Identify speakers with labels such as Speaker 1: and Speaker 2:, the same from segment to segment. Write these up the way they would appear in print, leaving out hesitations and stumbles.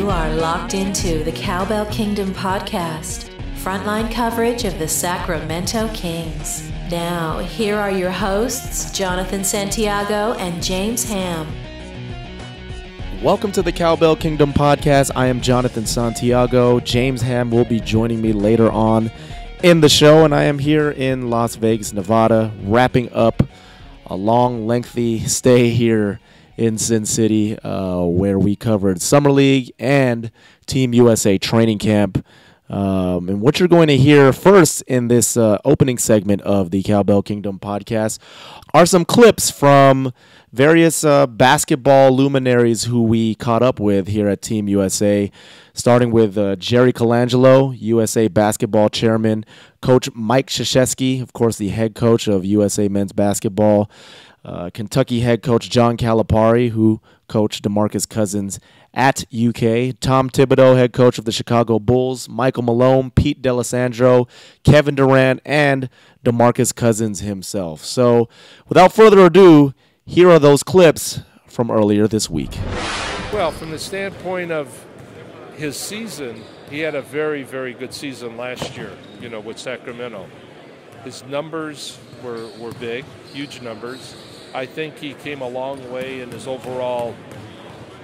Speaker 1: are locked into the Cowbell Kingdom Podcast, frontline coverage of the Sacramento Kings. Now, here are your hosts, Jonathan Santiago and James Ham.
Speaker 2: Welcome to the Cowbell Kingdom Podcast. I am Jonathan Santiago. James Ham will be joining me later on in the show, and I am here in Las Vegas, Nevada, wrapping up a long, lengthy stay here in Sin City, where we covered Summer League and Team USA training camp. And what you're going to hear first in this opening segment of the Cowbell Kingdom Podcast are some clips from various basketball luminaries who we caught up with here at Team USA, starting with Jerry Colangelo, USA basketball chairman, Coach Mike Krzyzewski, of course, the head coach of USA men's basketball, Kentucky head coach John Calipari, who coached DeMarcus Cousins at UK, Tom Thibodeau, head coach of the Chicago Bulls, Michael Malone, Pete D'Alessandro, Kevin Durant, and DeMarcus Cousins himself. So without further ado, here are those clips from earlier this week.
Speaker 3: Well, from the standpoint of his season, he had a very, very good season last year, with Sacramento. His numbers were big, huge numbers. I think he came a long way in his overall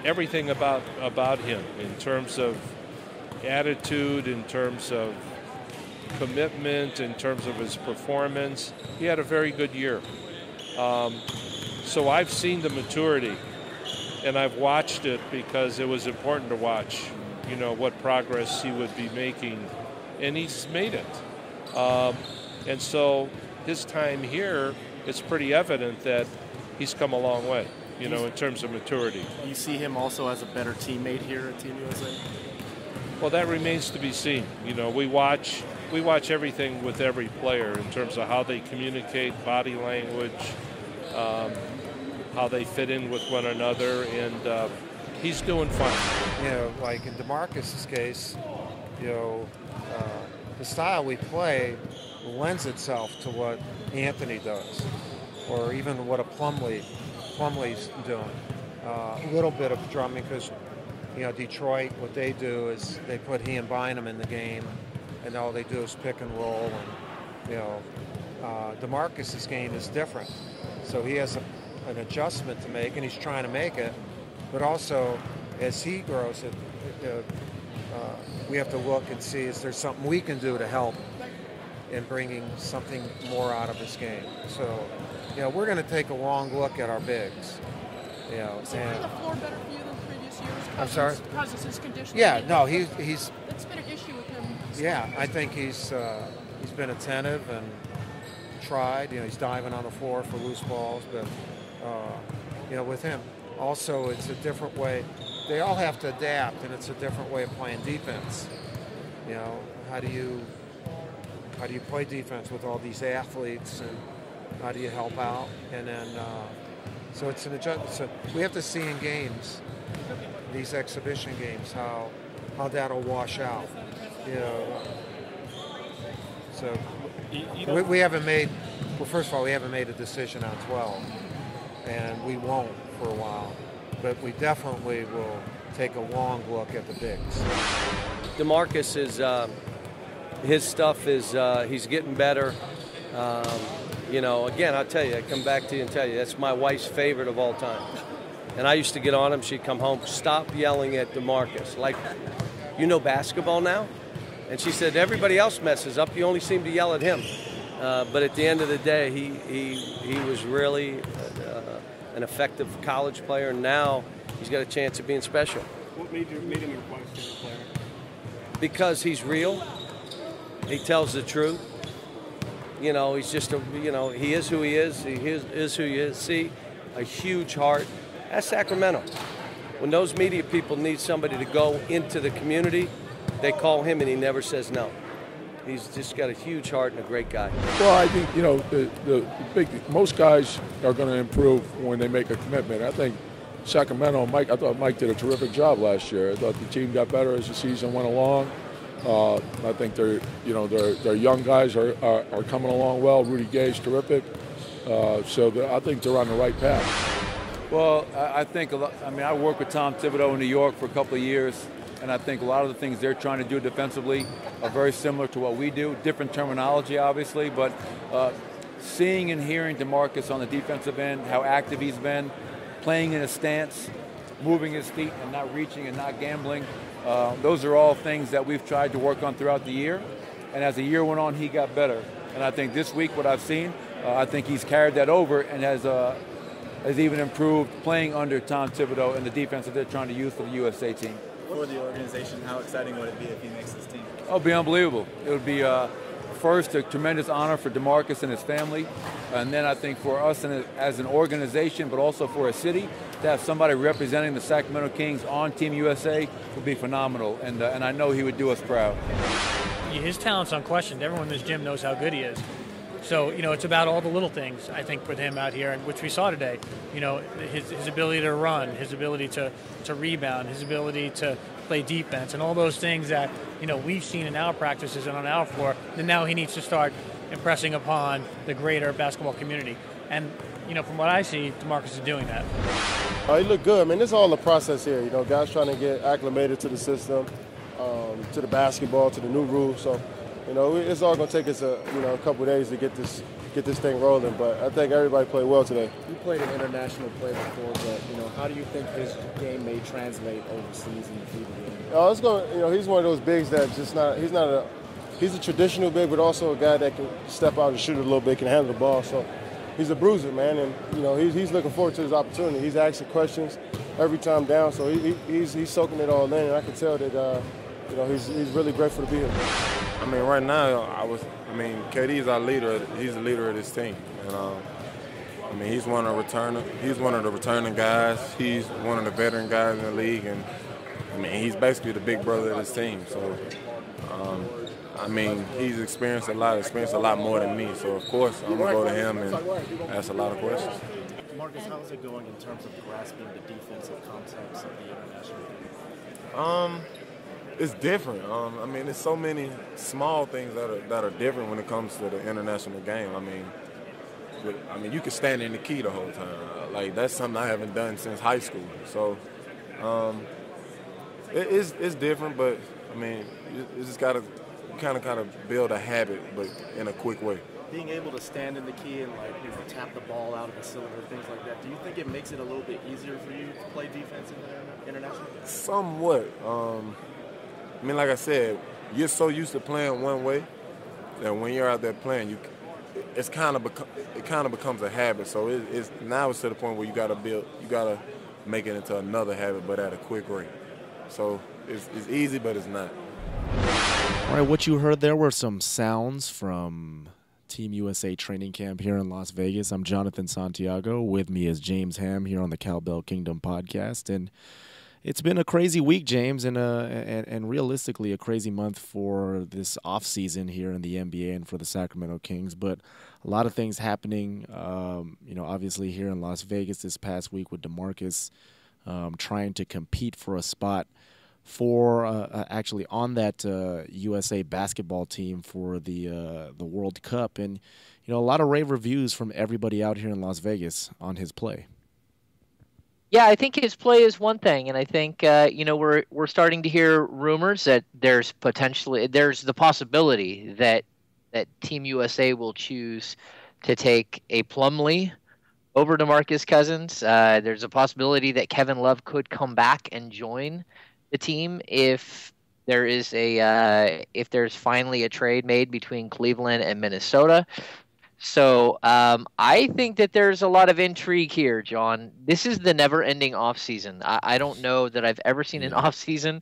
Speaker 3: everything about him in terms of attitude, in terms of commitment, in terms of his performance. He had a very good year. So I've seen the maturity, and I've watched it because it was important to watch, what progress he would be making, and he's made it. And so his time here, it's pretty evident that he's come a long way, in terms of maturity.
Speaker 4: You see him also as a better teammate here at Team USA?
Speaker 3: Well, that remains to be seen. We watch everything with every player in terms of how they communicate, body language, how they fit in with one another, and he's doing fine.
Speaker 5: Like in DeMarcus's case, the style we play lends itself to what Anthony does, or even what a Plumlee's doing. A little bit of drumming because, Detroit, what they do is they put he and Bynum in the game, and all they do is pick and roll. And DeMarcus's game is different, so he has an adjustment to make, and he's trying to make it. But also, as he grows, we have to look and see is there something we can do to help in bringing something more out of his game. So, we're going to take a long look at our bigs.
Speaker 6: Is he on the floor better for you than previous years?
Speaker 5: I'm sorry?
Speaker 6: Cousins, his conditioning.
Speaker 5: Yeah, no, he's.
Speaker 6: It's been an issue with him.
Speaker 5: Yeah, I think he's been attentive and tried. He's diving on the floor for loose balls, but with him, also it's a different way. They all have to adapt, and it's a different way of playing defense. How do you play defense with all these athletes, and how do you help out? And then, so it's an adjustment. So we have to see in games, these exhibition games, how that'll wash out. So we haven't made. Well, first of all, we haven't made a decision on 12, and we won't for a while. But we definitely will take a long look at the bigs.
Speaker 7: DeMarcus is. His stuff is, he's getting better. Again, I'll tell you, I come back to you and tell you, that's my wife's favorite of all time. And I used to get on him, she'd come home, stop yelling at DeMarcus. Like, basketball now? And she said, everybody else messes up, you only seem to yell at him. But at the end of the day, he was really an effective college player, and now he's got a chance of being special.
Speaker 4: What made him your wife's favorite player?
Speaker 7: Because he's real. He tells the truth. He's just he is who he is. He is who he is. See, a huge heart. That's Sacramento. When those media people need somebody to go into the community, they call him, and he never says no. He's just got a huge heart and a great guy.
Speaker 8: Well, I think, most guys are going to improve when they make a commitment. I think Sacramento, I thought Mike did a terrific job last year. I thought the team got better as the season went along. I think their young guys are coming along well. Rudy Gay's terrific. So I think they're on the right path.
Speaker 9: Well, I think I worked with Tom Thibodeau in New York for a couple of years, and I think a lot of the things they're trying to do defensively are very similar to what we do. Different terminology, obviously, but seeing and hearing DeMarcus on the defensive end, how active he's been, playing in a stance, moving his feet and not reaching and not gambling, those are all things that we've tried to work on throughout the year. And as the year went on, he got better. And I think this week, what I've seen, I think he's carried that over and has even improved playing under Tom Thibodeau and the defense that they're trying to use for the USA team.
Speaker 10: For the organization, how exciting would it be if he makes this team?
Speaker 9: Oh, it would be unbelievable. It would be, first, a tremendous honor for DeMarcus and his family. And then I think for us as an organization, but also for a city, to have somebody representing the Sacramento Kings on Team USA would be phenomenal. And I know he would do us proud.
Speaker 11: His talent's unquestioned. Everyone in this gym knows how good he is. So, it's about all the little things, I think, with him out here, and which we saw today. His ability to run, his ability to rebound, his ability to play defense, and all those things that, we've seen in our practices and on our floor, then now he needs to start impressing upon the greater basketball community. And, from what I see, DeMarcus is doing that.
Speaker 12: He looked good. I mean, it's all a process here. Guys trying to get acclimated to the system, to the basketball, to the new rules. So, it's all going to take us a couple of days to get this thing rolling. But I think everybody played well today.
Speaker 4: You played an international play before, but how do you think his game may translate overseas in the FIBA game?
Speaker 12: It's going. He's one of those bigs that he's a traditional big, but also a guy that can step out and shoot a little bit, can handle the ball. So he's a bruiser, man, and he's looking forward to his opportunity. He's asking questions every time down, so he's soaking it all in, and I can tell that he's really grateful to be here.
Speaker 13: I mean, right now, KD is our leader. He's the leader of this team, and he's one of the returning guys. He's one of the veteran guys in the league, and he's basically the big brother of this team. So, he's experienced a lot more than me. So, of course, I'm gonna go to him and ask a lot of questions.
Speaker 4: Marcus, how is it going in terms of grasping the defensive concepts of the international game?
Speaker 13: It's different. There's so many small things that are different when it comes to the international game. You can stand in the key the whole time. That's something I haven't done since high school. So, it's different, but you just gotta kind of build a habit, but in a quick way.
Speaker 4: Being able to stand in the key and tap the ball out of the cylinder, things like that. Do you think it makes it a little bit easier for you to play defense in the international game?
Speaker 13: Somewhat. Like I said, you're so used to playing one way that when you're out there playing, it kind of becomes a habit. So it's to the point where you gotta make it into another habit, but at a quick rate. So it's easy, but it's not.
Speaker 2: All right, what you heard there were some sounds from Team USA training camp here in Las Vegas. I'm Jonathan Santiago. With me is James Ham here on the Cowbell Kingdom Podcast, and it's been a crazy week, James, and realistically a crazy month for this offseason here in the NBA and for the Sacramento Kings. But a lot of things happening, obviously here in Las Vegas this past week with DeMarcus trying to compete for a spot for actually on that USA basketball team for the World Cup. And, a lot of rave reviews from everybody out here in Las Vegas on his play.
Speaker 14: Yeah, I think his play is one thing, and I think we're starting to hear rumors that there's the possibility that Team USA will choose to take a Plumlee over DeMarcus Cousins. There's a possibility that Kevin Love could come back and join the team if there's finally a trade made between Cleveland and Minnesota. So I think that there's a lot of intrigue here, John. This is the never-ending offseason. I don't know that I've ever seen an offseason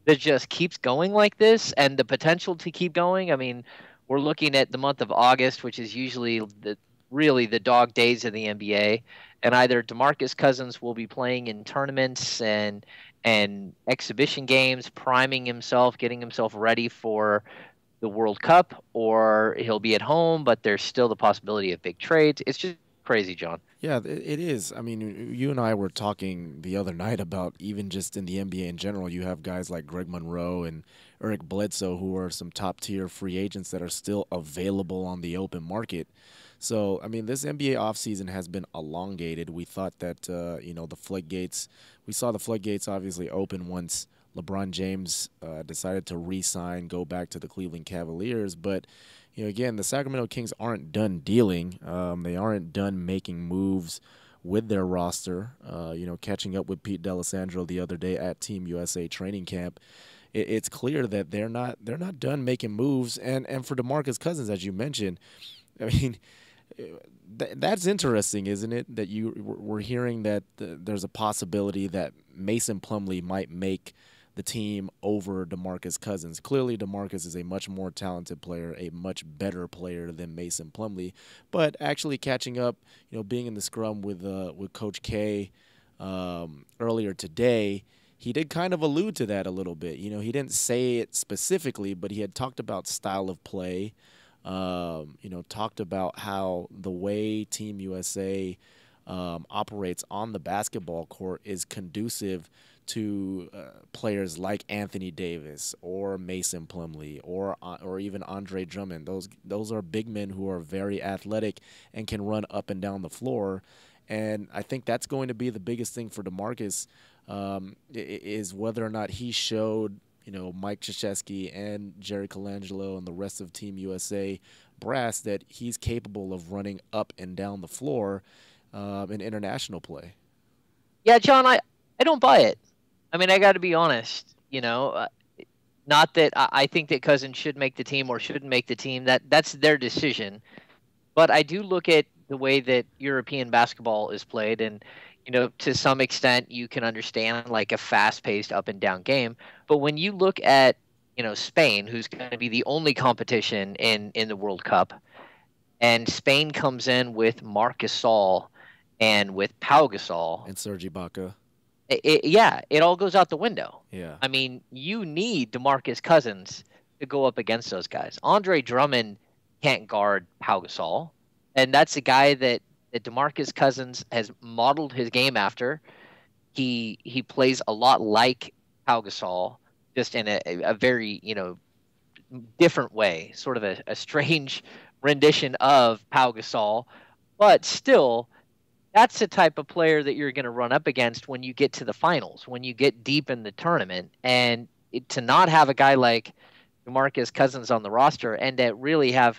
Speaker 14: that just keeps going like this, and the potential to keep going. We're looking at the month of August, which is usually really the dog days of the NBA, and either DeMarcus Cousins will be playing in tournaments and exhibition games, priming himself, getting himself ready for the World Cup, or he'll be at home, but there's still the possibility of big trades. It's just crazy, John.
Speaker 2: Yeah, it is. You and I were talking the other night about even just in the NBA in general, you have guys like Greg Monroe and Eric Bledsoe who are some top-tier free agents that are still available on the open market. So, this NBA offseason has been elongated. We thought that, we saw the floodgates obviously open once LeBron James decided to re-sign, go back to the Cleveland Cavaliers. But, again, the Sacramento Kings aren't done dealing. They aren't done making moves with their roster. Catching up with Pete D'Alessandro the other day at Team USA training camp, it's clear that they're not done making moves. And for DeMarcus Cousins, as you mentioned, I mean, that's interesting, isn't it? That we're hearing that there's a possibility that Mason Plumlee might make the team over DeMarcus Cousins. Clearly, DeMarcus is a much more talented player, a much better player than Mason Plumlee. But actually catching up, being in the scrum with Coach K earlier today, he did kind of allude to that a little bit. He didn't say it specifically, but he had talked about style of play. Talked about how the way Team USA operates on the basketball court is conducive to players like Anthony Davis or Mason Plumlee or even Andre Drummond. Those are big men who are very athletic and can run up and down the floor. And I think that's going to be the biggest thing for DeMarcus, is whether or not he showed Mike Krzyzewski and Jerry Colangelo and the rest of Team USA brass that he's capable of running up and down the floor in international play.
Speaker 14: Yeah, John, I don't buy it. I mean, I got to be honest. Not that I think that Cousins should make the team or shouldn't make the team. That's their decision. But I do look at the way that European basketball is played, and to some extent you can understand like a fast-paced up and down game. But when you look at Spain, who's going to be the only competition in the World Cup, and Spain comes in with Marc Gasol and with Pau Gasol
Speaker 2: and Serge Ibaka.
Speaker 14: It all goes out the window.
Speaker 2: Yeah.
Speaker 14: I mean, you need DeMarcus Cousins to go up against those guys. Andre Drummond can't guard Pau Gasol, and that's a guy that DeMarcus Cousins has modeled his game after. He plays a lot like Pau Gasol, just in a very different way, sort of a strange rendition of Pau Gasol, but still. That's the type of player that you're going to run up against when you get to the finals, when you get deep in the tournament. And to not have a guy like DeMarcus Cousins on the roster and to really have,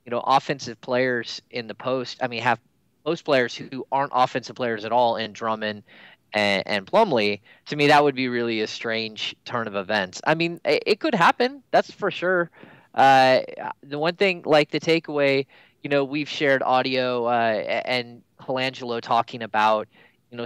Speaker 14: offensive players in the post. I mean, have post players who aren't offensive players at all in Drummond and Plumlee. To me, that would be really a strange turn of events. I mean, it could happen. That's for sure. The one thing, like the takeaway, we've shared audio and Colangelo talking about,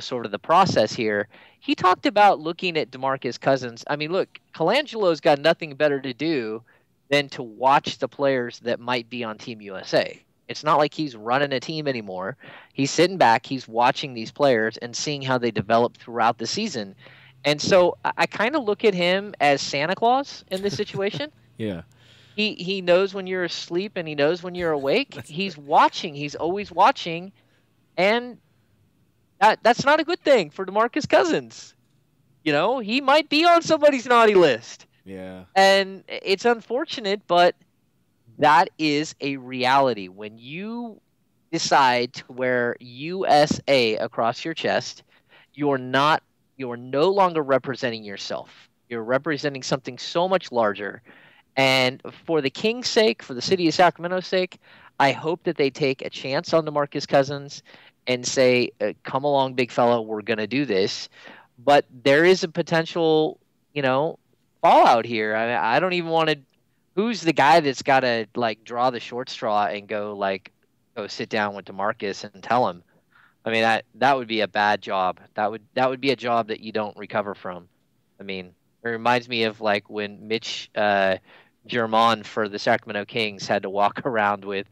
Speaker 14: sort of the process here. He talked about looking at DeMarcus Cousins. I mean, look, Colangelo's got nothing better to do than to watch the players that might be on Team USA. It's not like he's running a team anymore. He's sitting back, he's watching these players and seeing how they develop throughout the season. And so I kind of look at him as Santa Claus in this situation.
Speaker 2: Yeah.
Speaker 14: He knows when you're asleep and he knows when you're awake. He's watching. He's always watching. And that's not a good thing for DeMarcus Cousins. He might be on somebody's naughty list.
Speaker 2: Yeah.
Speaker 14: And it's unfortunate, but that is a reality. When you decide to wear USA across your chest, you're no longer representing yourself. You're representing something so much larger. And for the Kings' sake, for the city of Sacramento's sake, I hope that they take a chance on DeMarcus Cousins and say, come along, big fella, we're going to do this. But there is a potential, fallout here. I don't even want to – who's the guy that's got to, draw the short straw and go sit down with DeMarcus and tell him? I mean, that would be a bad job. That would be a job that you don't recover from. I mean, it reminds me of, when Mitch Germain for the Sacramento Kings had to walk around with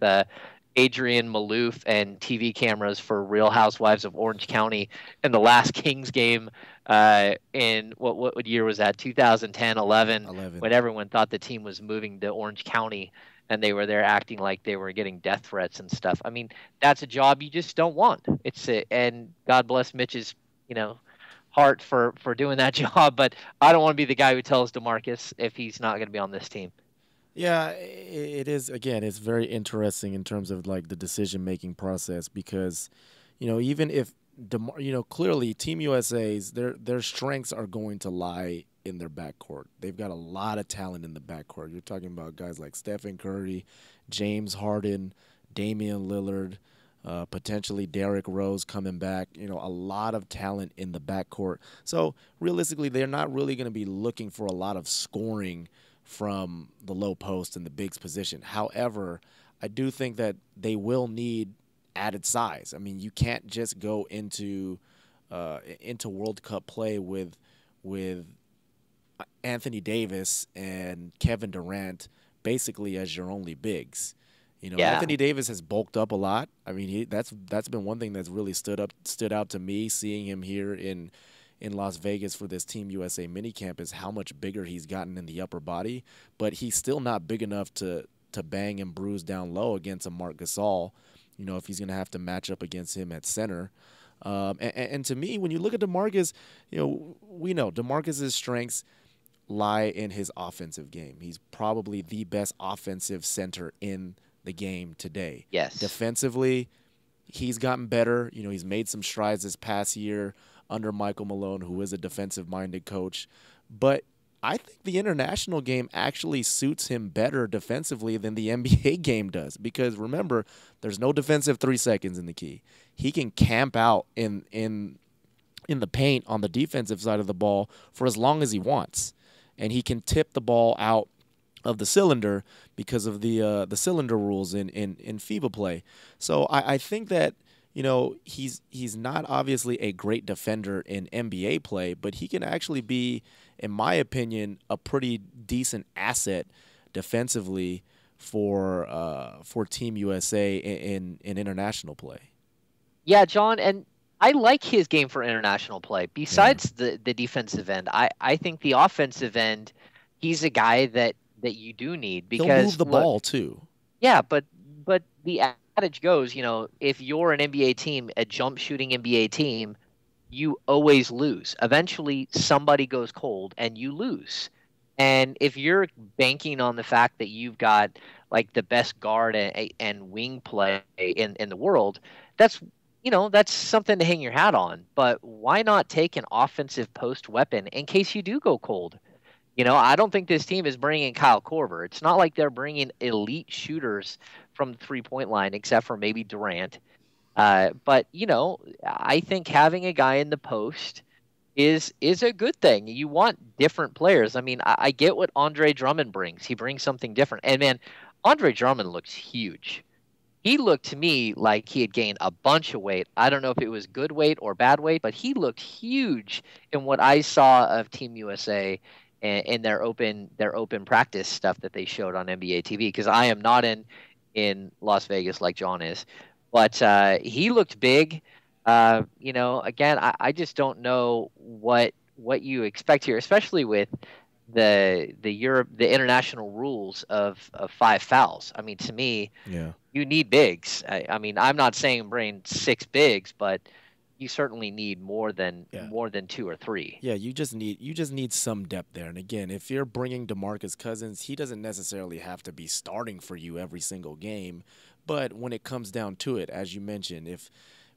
Speaker 14: Adrian Malouf and TV cameras for Real Housewives of Orange County in the last Kings game in what year was that? 2010, 11, when everyone thought the team was moving to Orange County and they were there acting like they were getting death threats and stuff. I mean, that's a job you just don't want. And God bless Mitch's, heart for doing that job, but I don't want to be the guy who tells DeMarcus if he's not going to be on this team.
Speaker 2: Yeah, it is. Again, it's very interesting in terms of the decision-making process because, even if, clearly Team USA's, their strengths are going to lie in their backcourt. They've got a lot of talent in the backcourt. You're talking about guys like Stephen Curry, James Harden, Damian Lillard, potentially Derrick Rose coming back. A lot of talent in the backcourt. So realistically, they're not really going to be looking for a lot of scoring from the low post and the bigs position. However, I do think that they will need added size. I mean, you can't just go into World Cup play with Anthony Davis and Kevin Durant basically as your only bigs. Anthony Davis has bulked up a lot. I mean, that's been one thing that's really stood out to me seeing him here in Las Vegas for this Team USA minicamp is how much bigger he's gotten in the upper body, but he's still not big enough to bang and bruise down low against a Marc Gasol, if he's going to have to match up against him at center. And to me, when you look at DeMarcus, we know DeMarcus's strengths lie in his offensive game. He's probably the best offensive center in the game today.
Speaker 14: Yes.
Speaker 2: Defensively, he's gotten better. He's made some strides this past year under Michael Malone, who is a defensive-minded coach. But I think the international game actually suits him better defensively than the NBA game does. Because remember, there's no defensive 3 seconds in the key. He can camp out in the paint on the defensive side of the ball for as long as he wants. And he can tip the ball out of the cylinder because of the cylinder rules in FIBA play. So I think that he's not obviously a great defender in NBA play, but he can actually be, in my opinion, a pretty decent asset defensively for Team USA in international play.
Speaker 14: Yeah, John, and I like his game for international play. Besides the defensive end, I think the offensive end, he's a guy that you do need because
Speaker 2: he'll move the ball too.
Speaker 14: Yeah, but the adage goes, if you're an NBA team, a jump shooting NBA team, you always lose. Eventually, somebody goes cold and you lose. And if you're banking on the fact that you've got like the best guard and wing play in the world, that's something to hang your hat on. But why not take an offensive post weapon in case you do go cold? I don't think this team is bringing Kyle Korver. It's not like they're bringing elite shooters from the three-point line, except for maybe Durant. But I think having a guy in the post is a good thing. You want different players. I mean, I get what Andre Drummond brings. He brings something different. And, man, Andre Drummond looks huge. He looked to me like he had gained a bunch of weight. I don't know if it was good weight or bad weight, but he looked huge in what I saw of Team USA in their open practice stuff that they showed on NBA TV, because I am not in Las Vegas like John is. But he looked big. Again, I just don't know what you expect here, especially with the international rules of 5 fouls. I mean, to me, you need bigs. I mean, I'm not saying bring 6 bigs, but you certainly need more than 2 or 3.
Speaker 2: Yeah, you just need some depth there. And again, if you're bringing DeMarcus Cousins, he doesn't necessarily have to be starting for you every single game. But when it comes down to it, as you mentioned,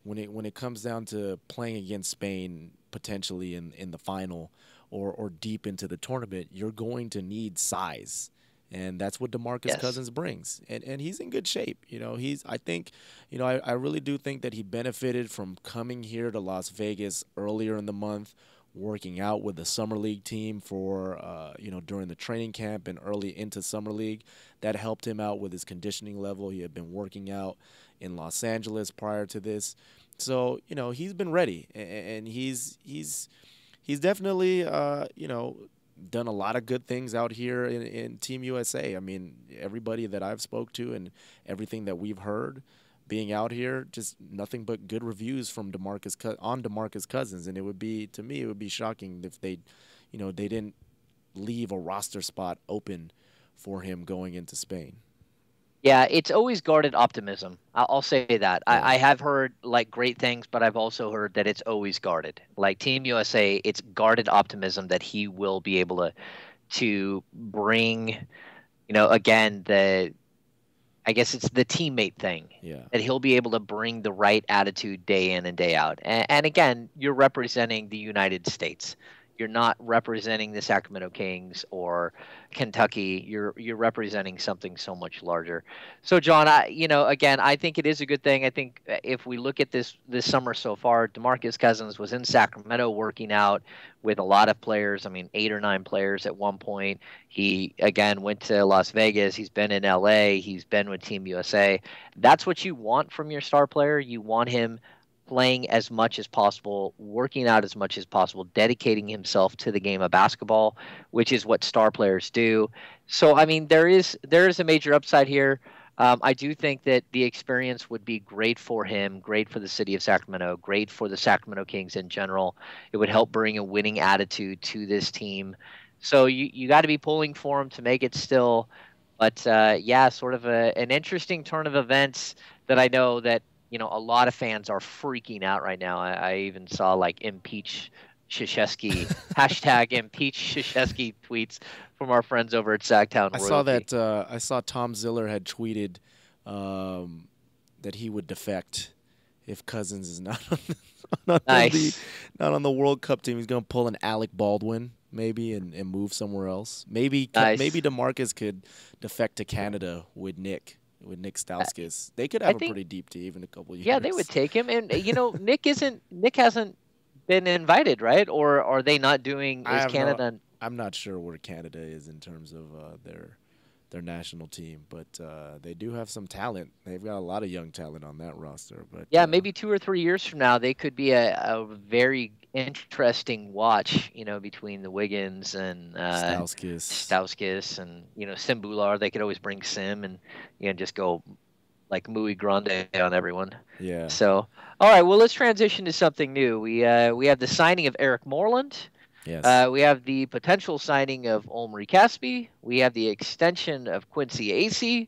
Speaker 2: when it comes down to playing against Spain potentially in the final or deep into the tournament, you're going to need size. And that's what DeMarcus Cousins brings. And he's in good shape. I really do think that he benefited from coming here to Las Vegas earlier in the month, working out with the Summer League team for, during the training camp and early into Summer League. That helped him out with his conditioning level. He had been working out in Los Angeles prior to this. So, he's been ready. And he's definitely, done a lot of good things out here in Team USA. I mean, everybody that I've spoke to and everything that we've heard being out here, just nothing but good reviews from DeMarcus Cousins. And it would be shocking if they didn't leave a roster spot open for him going into Spain.
Speaker 14: Yeah, it's always guarded optimism. I'll say that. I have heard great things, but I've also heard that it's always guarded. Like Team USA, it's guarded optimism that he will be able to bring, again, I guess it's the teammate thing.
Speaker 2: Yeah.
Speaker 14: That he'll be able to bring the right attitude day in and day out. And again, you're representing the United States. you're not representing the Sacramento Kings or Kentucky. You're representing something so much larger. So, John, again, I think it is a good thing. I think if we look at this summer so far, DeMarcus Cousins was in Sacramento working out with a lot of players. I mean, 8 or 9 players at one point. He, again, went to Las Vegas. He's been in LA. He's been with Team USA. That's what you want from your star player. You want him playing as much as possible, working out as much as possible, dedicating himself to the game of basketball, which is what star players do. So, I mean, there is a major upside here. I do think that the experience would be great for him, great for the city of Sacramento, great for the Sacramento Kings in general. It would help bring a winning attitude to this team. So you got to be pulling for him to make it still. But, sort of an interesting turn of events that I know that, a lot of fans are freaking out right now. I even saw like impeach Krzyzewski, hashtag impeach Krzyzewski tweets from our friends over at Sacktown Royalty.
Speaker 2: I saw that. I saw Tom Ziller had tweeted that he would defect if Cousins is not on the World Cup team. He's going to pull an Alec Baldwin maybe and move somewhere else. Maybe DeMarcus could defect to Canada with Nick Stauskas. They could have a pretty deep team in a couple of years.
Speaker 14: Yeah, they would take him. And Nick hasn't been invited, right? Or are they not doing Canada?
Speaker 2: I'm not sure where Canada is in terms of their national team, but they do have some talent. They've got a lot of young talent on that roster. But
Speaker 14: maybe 2 or 3 years from now, they could be a very interesting watch. Between the Wiggins and Stauskas and Simbular. They could always bring Sim and just go like muy grande on everyone.
Speaker 2: Yeah.
Speaker 14: So, all right. Well, let's transition to something new. We have the signing of Eric Moreland.
Speaker 2: Yes.
Speaker 14: We have the potential signing of Omri Caspi. We have the extension of Quincy Acey.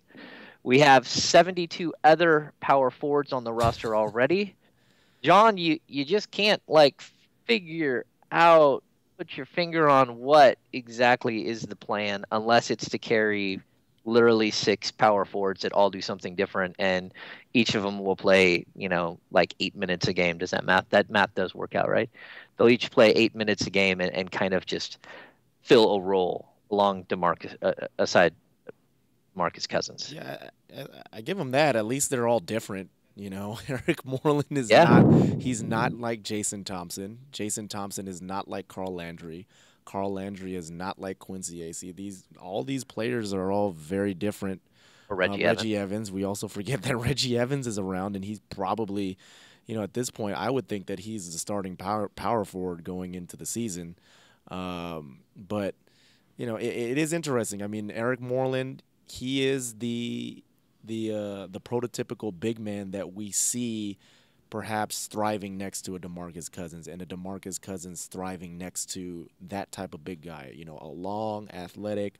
Speaker 14: We have 72 other power forwards on the roster already. John, you just can't figure out, put your finger on what exactly is the plan unless it's to carry literally 6 power forwards that all do something different, and each of them will play 8 minutes a game. Does that math does work out, right? They'll each play 8 minutes a game and kind of just fill a role along aside Marcus Cousins.
Speaker 2: Yeah, I give them that. At least they're all different. Eric Moreland is he's not like Jason Thompson. Jason Thompson is not like Carl Landry. Carl Landry is not like Quincy Acey. All these players are all very different.
Speaker 14: Or
Speaker 2: Reggie Evans. We also forget that Reggie Evans is around, and he's probably, at this point, I would think that he's the starting power forward going into the season. But it is interesting. I mean, Eric Moreland, he is the prototypical big man that we see perhaps thriving next to a DeMarcus Cousins, and a DeMarcus Cousins thriving next to that type of big guy. A long, athletic,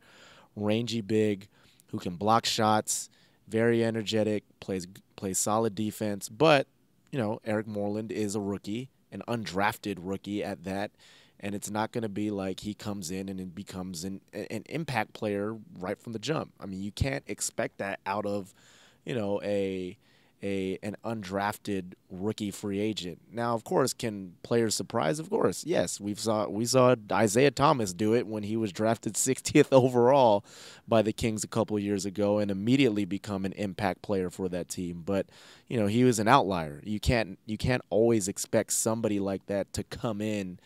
Speaker 2: rangy big who can block shots, very energetic, plays solid defense. But, Eric Moreland is a rookie, an undrafted rookie at that, and it's not going to be like he comes in and it becomes an impact player right from the jump. I mean, you can't expect that out of, an undrafted rookie free agent. Now, of course, can players surprise? Of course, yes. We saw Isaiah Thomas do it when he was drafted 60th overall by the Kings a couple of years ago and immediately become an impact player for that team. But he was an outlier. You can't always expect somebody like that to come in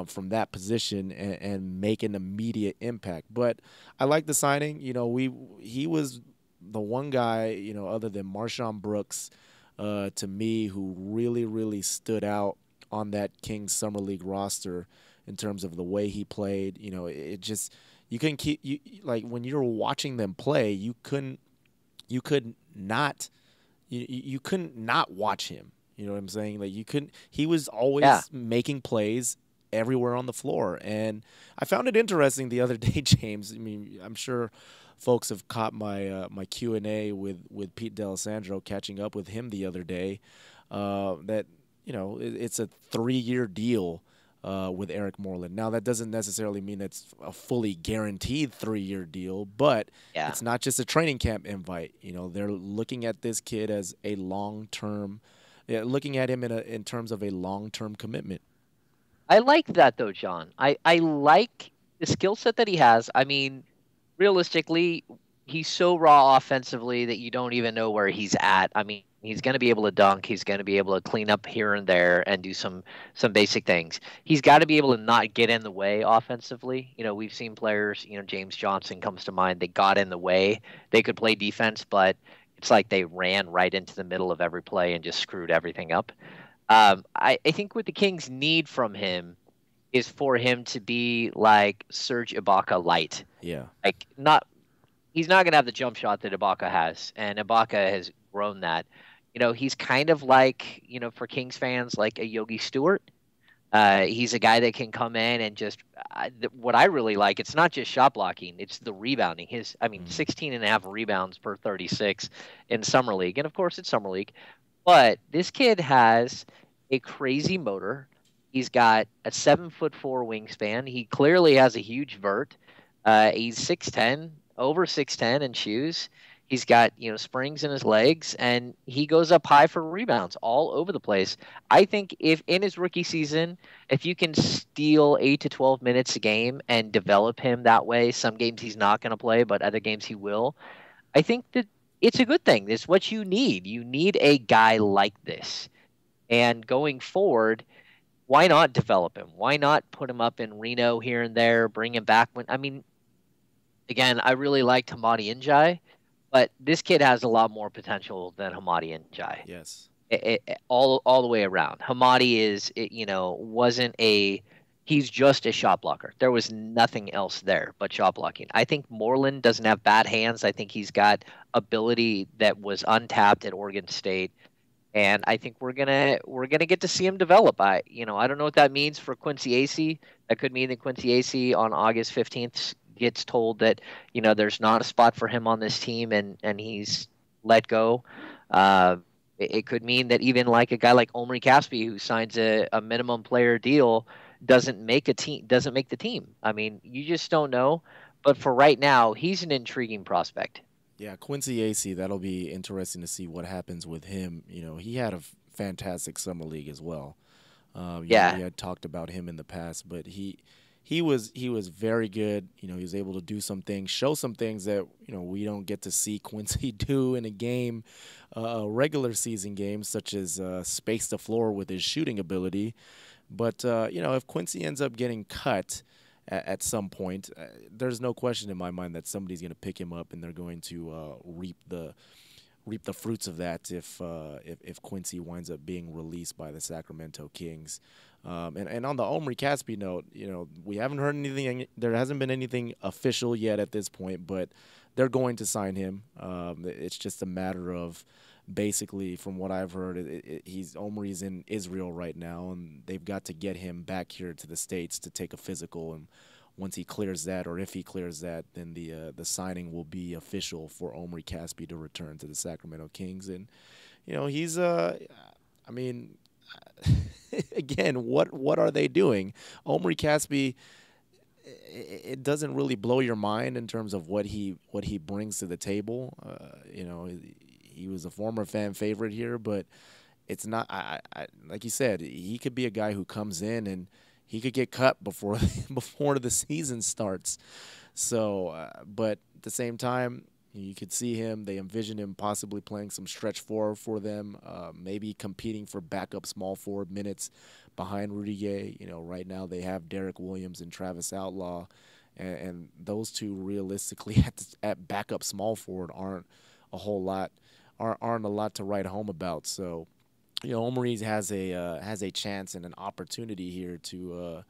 Speaker 2: from that position and make an immediate impact. But I like the signing. He was the one guy, other than Marshawn Brooks, to me, who really, really stood out on that Kings Summer League roster in terms of the way he played. It just, you couldn't keep, when you're watching them play, you couldn't not watch him. You know what I'm saying? He was always making plays everywhere on the floor. And I found it interesting the other day, James. I mean, I'm sure folks have caught my Q&A with Pete D'Alessandro, catching up with him the other day, that it's a 3-year deal with Eric Moreland. Now, that doesn't necessarily mean it's a fully guaranteed 3-year deal, but it's not just a training camp invite. They're looking at this kid as a long-term, looking at him in terms of a long-term commitment.
Speaker 14: I like that though, John. I like the skill set that he has. I mean, realistically, he's so raw offensively that you don't even know where he's at. I mean, he's going to be able to dunk. He's going to be able to clean up here and there and do some basic things. He's got to be able to not get in the way offensively. You know, we've seen players. You know, James Johnson comes to mind. They got in the way. They could play defense, but it's like they ran right into the middle of every play and just screwed everything up. I think what the Kings need from him is for him to be like Serge Ibaka light.
Speaker 2: Yeah.
Speaker 14: Like he's not going to have the jump shot that Ibaka has, and Ibaka has grown that. You know, he's kind of like, you know, for Kings fans, like a Yogi Stewart. He's a guy that can come in and just what I really like, it's not just shot blocking, it's the rebounding. 16 and a half rebounds per 36 in Summer League. And of course, it's Summer League. But this kid has a crazy motor. He's got a 7'4" wingspan. He clearly has a huge vert. He's 6'10", over 6'10" in shoes. He's got, you know, springs in his legs, and he goes up high for rebounds all over the place. I think if in his rookie season, if you can steal 8 to 12 minutes a game and develop him that way, some games he's not going to play, but other games he will, I think that it's a good thing. It's what you need. You need a guy like this. And going forward, why not develop him? Why not put him up in Reno here and there, bring him back again, I really liked Hamadi Njai, but this kid has a lot more potential than Hamadi Njai.
Speaker 2: Yes.
Speaker 14: All the way around. Hamadi he's just a shot blocker. There was nothing else there but shot blocking. I think Moreland doesn't have bad hands. I think he's got ability that was untapped at Oregon State. And I think we're gonna get to see him develop. I don't know what that means for Quincy Acey. That could mean that Quincy Acey on August 15th gets told that, you know, there's not a spot for him on this team and he's let go. It could mean that even like a guy like Omri Caspi, who signs a minimum player deal, doesn't make the team. I mean, you just don't know. But for right now, he's an intriguing prospect.
Speaker 2: Yeah, Quincy Acey, that'll be interesting to see what happens with him. You know, he had a fantastic summer league as well. We had talked about him in the past, but he was very good. You know, he was able to do some things, show some things that, you know, we don't get to see Quincy do in a game, a regular season game, such as space the floor with his shooting ability. But, you know, if Quincy ends up getting cut at some point, there's no question in my mind that somebody's going to pick him up and they're going to reap the fruits of that if Quincy winds up being released by the Sacramento Kings. And on the Omri Caspi note, you know, we haven't heard anything. There hasn't been anything official yet at this point, but they're going to sign him. It's just a matter of, basically, from what I've heard, Omri's in Israel right now, and they've got to get him back here to the States to take a physical. And once he clears that, or if he clears that, then the signing will be official for Omri Caspi to return to the Sacramento Kings. And, you know, he's again, what are they doing? Omri Caspi, it doesn't really blow your mind in terms of what he brings to the table. You know, he was a former fan favorite here, but it's not. I like you said, he could be a guy who comes in and he could get cut before the season starts. So, but at the same time, you could see him. They envision him possibly playing some stretch forward for them, maybe competing for backup small forward minutes behind Rudy Gay. You know, right now they have Derek Williams and Travis Outlaw, and those two realistically at backup small forward aren't a lot to write home about. So, you know, Omri has a chance and an opportunity here to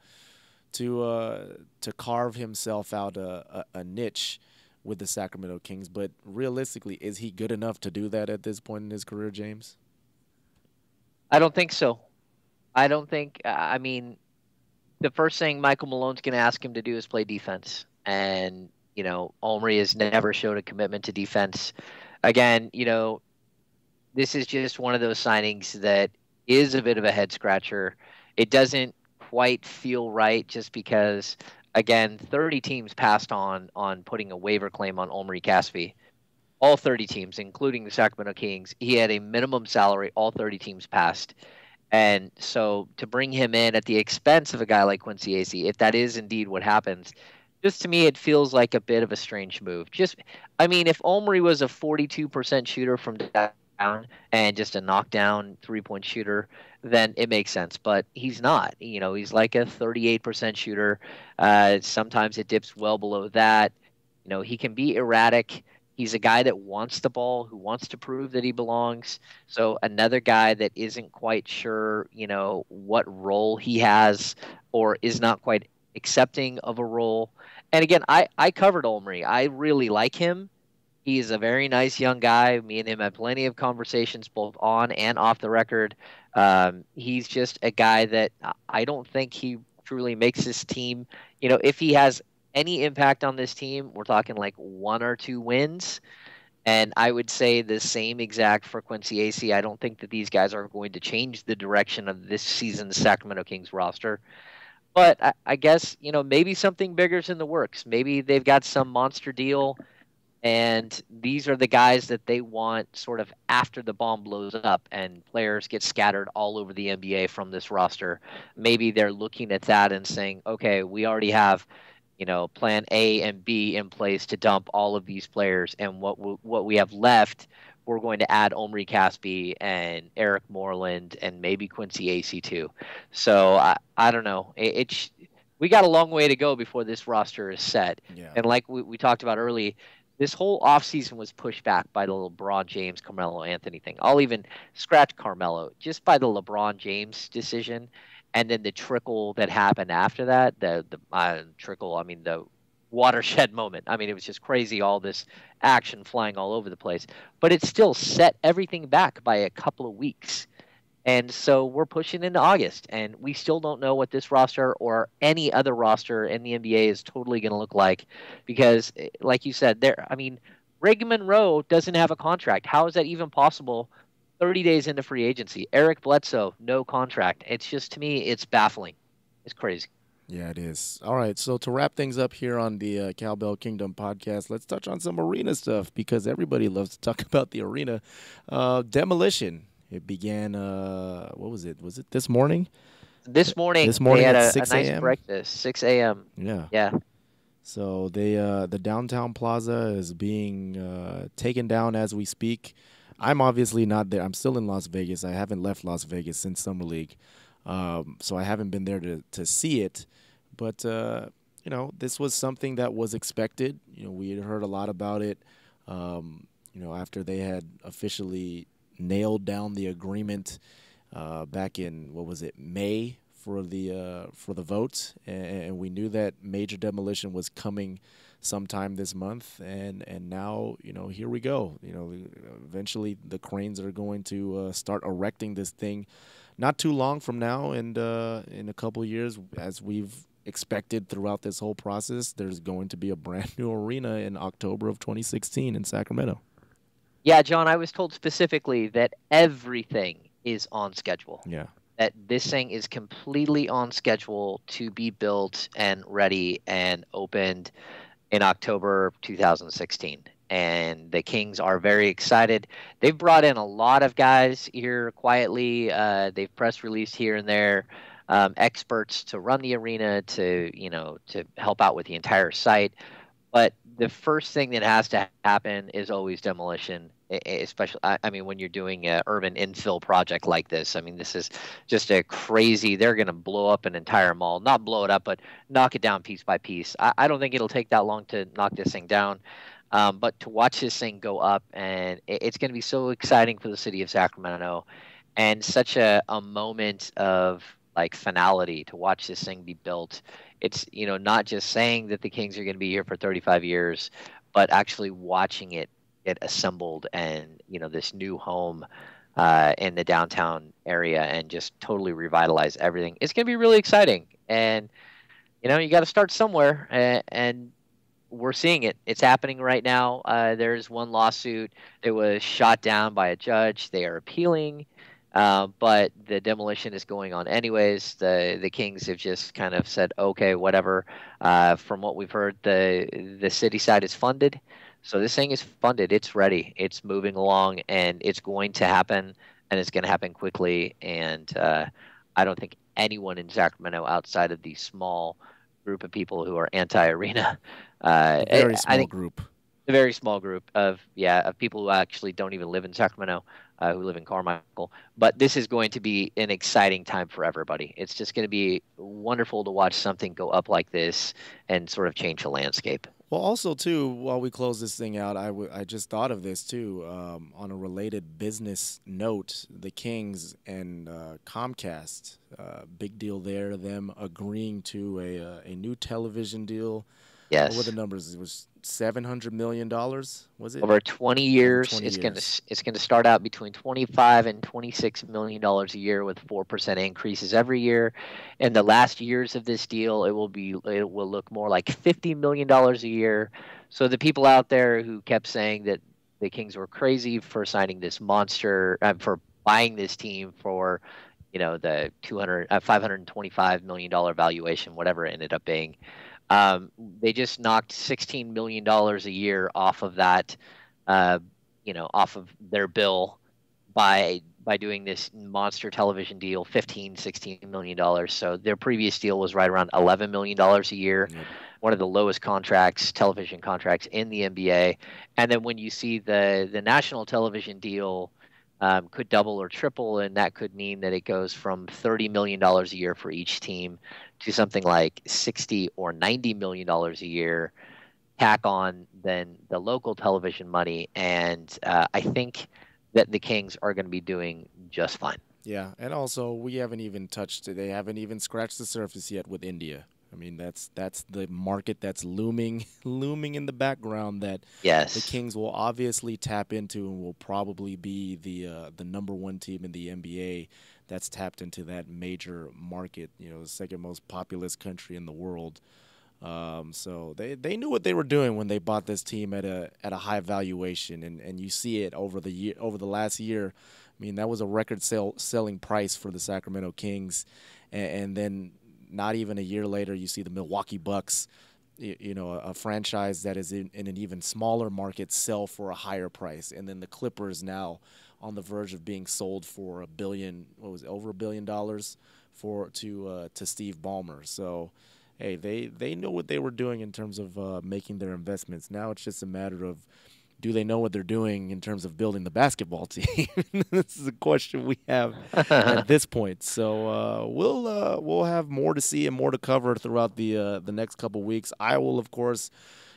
Speaker 2: carve himself out a niche with the Sacramento Kings. But realistically, is he good enough to do that at this point in his career, James?
Speaker 14: I don't think so. I mean, the first thing Michael Malone's going to ask him to do is play defense. And, you know, Omri has never showed a commitment to defense. Again, you know, this is just one of those signings that is a bit of a head scratcher. It doesn't quite feel right just because, again, 30 teams passed on putting a waiver claim on Omri Caspi. All 30 teams, including the Sacramento Kings. He had a minimum salary. All 30 teams passed. And so to bring him in at the expense of a guy like Quincy Acey, if that is indeed what happens, just to me, it feels like a bit of a strange move. I mean, if Omri was a 42% shooter from down and just a knockdown 3-point shooter, then it makes sense. But he's not. He's like a 38% shooter. Sometimes it dips well below that. He can be erratic. He's a guy that wants the ball, who wants to prove that he belongs. So another guy that isn't quite sure, what role he has or is not quite accepting of a role. And again, I covered Omri. I really like him. He's a very nice young guy. Me and him had plenty of conversations both on and off the record. He's just a guy that I don't think he truly makes this team. If he has any impact on this team, we're talking like 1 or 2 wins. And I would say the same exact for Quincy Acey. I don't think that these guys are going to change the direction of this season's Sacramento Kings roster. But I guess, maybe something bigger's in the works. Maybe they've got some monster deal, and these are the guys that they want sort of after the bomb blows up and players get scattered all over the NBA from this roster. Maybe they're looking at that and saying, okay, we already have plan A and B in place to dump all of these players, and what we have left, we're going to add Omri Caspi and Eric Moreland and maybe Quincy Acey too. So I don't know. We got a long way to go before this roster is set.
Speaker 2: Yeah.
Speaker 14: And like we talked about early, this whole offseason was pushed back by the LeBron James, Carmelo Anthony thing. I'll even scratch Carmelo just by the LeBron James decision. And then the trickle that happened after that, the watershed moment. I mean, it was just crazy, all this action flying all over the place. But it still set everything back by a couple of weeks. And so we're pushing into August, and we still don't know what this roster or any other roster in the NBA is totally going to look like. Because, like you said, Greg Monroe doesn't have a contract. How is that even possible 30 days into free agency? Eric Bledsoe, no contract. It's just, to me, it's baffling. It's crazy.
Speaker 2: Yeah, it is. All right, so to wrap things up here on the Cowbell Kingdom podcast, let's touch on some arena stuff because everybody loves to talk about the arena. Demolition. It began, what was it? Was it this morning?
Speaker 14: This morning
Speaker 2: they
Speaker 14: had
Speaker 2: at
Speaker 14: a
Speaker 2: 6
Speaker 14: nice
Speaker 2: a.m.?
Speaker 14: breakfast, 6 a.m.
Speaker 2: Yeah.
Speaker 14: Yeah.
Speaker 2: So the downtown plaza is being taken down as we speak. I'm obviously not there. I'm still in Las Vegas. I haven't left Las Vegas since Summer League. So I haven't been there to see it. But, this was something that was expected. We had heard a lot about it, after they had officially nailed down the agreement back in, May for the vote. And we knew that major demolition was coming sometime this month, and now here we go. Eventually the cranes are going to start erecting this thing not too long from now, and in a couple of years, as we've expected throughout this whole process, there's going to be a brand new arena in October of 2016 in Sacramento.
Speaker 14: Yeah, John, I was told specifically that everything is on schedule.
Speaker 2: Yeah.
Speaker 14: That this thing is completely on schedule to be built and ready and opened in October 2016. And the Kings are very excited. They've brought in a lot of guys here quietly. They've press released here and there experts to run the arena, to help out with the entire site. But the first thing that has to happen is always demolition, especially, when you're doing an urban infill project like this. This is just a crazy, they're going to blow up an entire mall. Not blow it up, but knock it down piece by piece. I don't think it'll take that long to knock this thing down. But to watch this thing go up, and it's going to be so exciting for the city of Sacramento, and such a moment of finality to watch this thing be built. It's, not just saying that the Kings are going to be here for 35 years, but actually watching it get assembled and, this new home in the downtown area, and just totally revitalize everything. It's going to be really exciting. And, you got to start somewhere, and we're seeing it. It's happening right now. There's one lawsuit that was shot down by a judge. They are appealing. But the demolition is going on anyways. The Kings have just kind of said, okay, whatever. From what we've heard, the city side is funded. So this thing is funded. It's ready. It's moving along, and it's going to happen and it's going to happen quickly. And I don't think anyone in Sacramento outside of the small group of people who are anti-arena,
Speaker 2: A very small group
Speaker 14: of people who actually don't even live in Sacramento, who live in Carmichael. But this is going to be an exciting time for everybody. It's just going to be wonderful to watch something go up like this and sort of change the landscape.
Speaker 2: Well, also, too, while we close this thing out, I just thought of this, too. On a related business note, the Kings and Comcast, big deal there, them agreeing to a new television deal.
Speaker 14: Yes.
Speaker 2: What were the numbers? It was $700 million, was it?
Speaker 14: Over 20 years,
Speaker 2: 20
Speaker 14: it's going to start out between $25 and $26 million a year with 4% increases every year. In the last years of this deal, it will look more like $50 million a year. So the people out there who kept saying that the Kings were crazy for signing this monster, for buying this team for, the $525 million valuation, whatever it ended up being. They just knocked $16 million a year off of that, off of their bill by doing this monster television deal, $16 million. So their previous deal was right around $11 million a year, one of the lowest television contracts in the NBA. And then when you see the national television deal could double or triple, and that could mean that it goes from $30 million a year for each team to something like $60 or $90 million a year, tack on then the local television money, and I think that the Kings are going to be doing just fine.
Speaker 2: Yeah, and also they haven't even scratched the surface yet with India. I mean, that's the market that's looming in the background that the Kings will obviously tap into, and will probably be the number one team in the NBA that's tapped into that major market, the second most populous country in the world. So they knew what they were doing when they bought this team at a high valuation, and you see it over the last year. I mean, that was a record selling price for the Sacramento Kings, and then not even a year later, you see the Milwaukee Bucks, a franchise that is in an even smaller market, sell for a higher price, and then the Clippers now on the verge of being sold for over $1 billion to Steve Ballmer. So, hey, they know what they were doing in terms of making their investments. Now it's just a matter of, do they know what they're doing in terms of building the basketball team? This is a question we have at this point. So we'll have more to see and more to cover throughout the next couple weeks. I will, of course,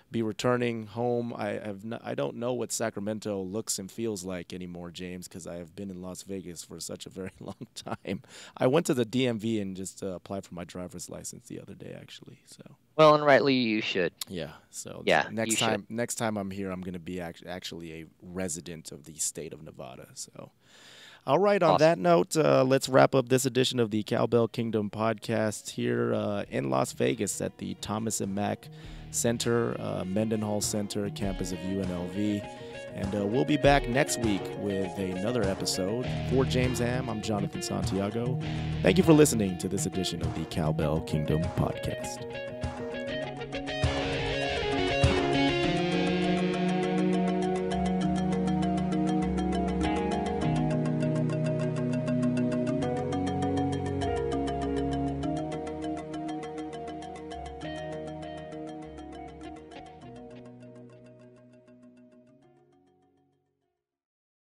Speaker 2: be returning home. I don't know what Sacramento looks and feels like anymore, James, because I have been in Las Vegas for such a very long time. I went to the DMV and just applied for my driver's license the other day, actually. So.
Speaker 14: Well, and rightly you should.
Speaker 2: Yeah. So
Speaker 14: next
Speaker 2: time I'm here, I'm going to be actually a resident of the state of Nevada. So. All right, on that note, let's wrap up this edition of the Cowbell Kingdom podcast here in Las Vegas at the Thomas & Mack Center, Mendenhall Center, campus of UNLV. And we'll be back next week with another episode. For James Ham, I'm Jonathan Santiago. Thank you for listening to this edition of the Cowbell Kingdom podcast.